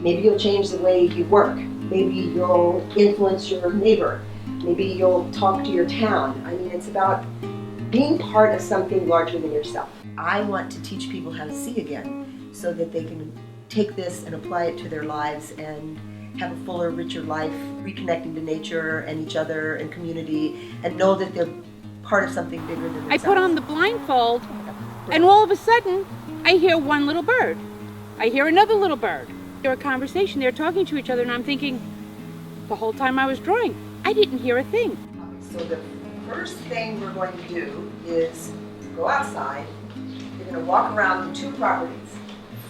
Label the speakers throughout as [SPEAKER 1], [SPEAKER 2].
[SPEAKER 1] Maybe you'll change the way you work. Maybe you'll influence your neighbor. Maybe you'll talk to your town. I mean, it's about being part of something larger than yourself. I want to teach people how to see again so that they can take this and apply it to their lives and have a fuller, richer life, reconnecting to nature and each other and community, and know that they're part of something bigger than themselves.
[SPEAKER 2] I put on the blindfold, and all of a sudden, I hear one little bird. I hear another little bird. They're a conversation, they're talking to each other, and I'm thinking, the whole time I was drawing, I didn't hear a thing.
[SPEAKER 1] So the first thing we're going to do is go outside. You're going to walk around the 2 properties.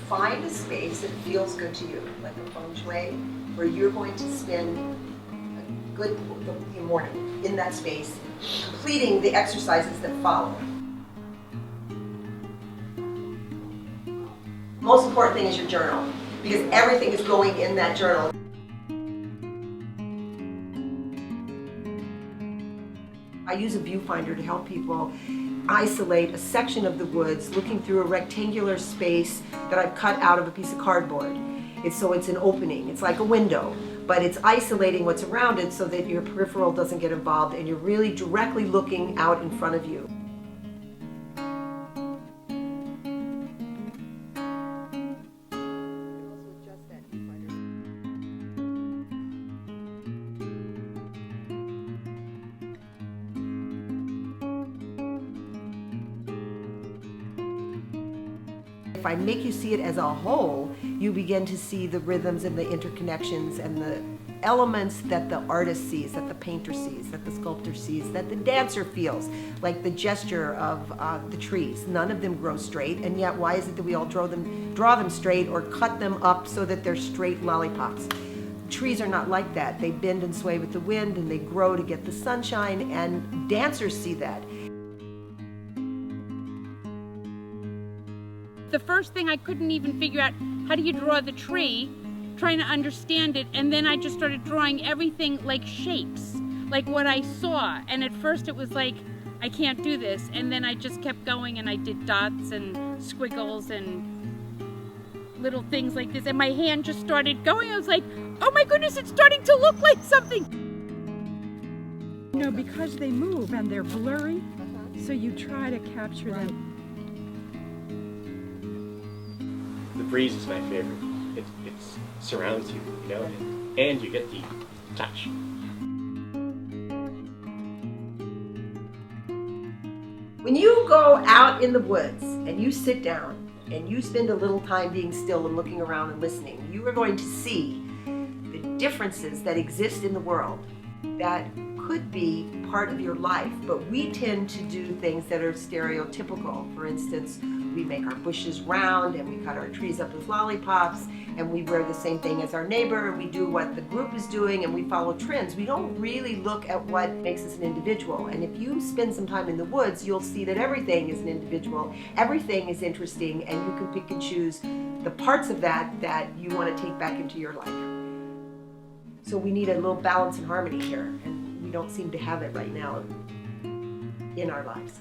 [SPEAKER 1] Find a space that feels good to you, like a feng shui, where you're going to spend a good morning in that space, completing the exercises that follow. Most important thing is your journal, because everything is going in that journal. I use a viewfinder to help people isolate a section of the woods, looking through a rectangular space that I've cut out of a piece of cardboard. So it's an opening, it's like a window, but it's isolating what's around it so that your peripheral doesn't get involved and you're really directly looking out in front of you. If I make you see it as a whole, you begin to see the rhythms and the interconnections and the elements that the artist sees, that the painter sees, that the sculptor sees, that the dancer feels, like the gesture of the trees. None of them grow straight, and yet why is it that we all draw them straight or cut them up so that they're straight lollipops? Trees are not like that. They bend and sway with the wind, and they grow to get the sunshine, and dancers see that.
[SPEAKER 2] The first thing I couldn't even figure out, how do you draw the tree, trying to understand it, and then I just started drawing everything like shapes, like what I saw, and at first it was like, I can't do this, and then I just kept going and I did dots and squiggles and little things like this, and my hand just started going. I was like, oh my goodness, it's starting to look like something.
[SPEAKER 3] You know, because they move and they're blurry, so you try to capture them.
[SPEAKER 4] The breeze is my favorite. It surrounds you, you know, and you get the touch.
[SPEAKER 1] When you go out in the woods and you sit down and you spend a little time being still and looking around and listening, you are going to see the differences that exist in the world that could be part of your life, but we tend to do things that are stereotypical. For instance, we make our bushes round and we cut our trees up as lollipops and we wear the same thing as our neighbor, we do what the group is doing and we follow trends. We don't really look at what makes us an individual, and if you spend some time in the woods, you'll see that everything is an individual, everything is interesting, and you can pick and choose the parts of that that you want to take back into your life. So we need a little balance and harmony here, and we don't seem to have it right now in our lives.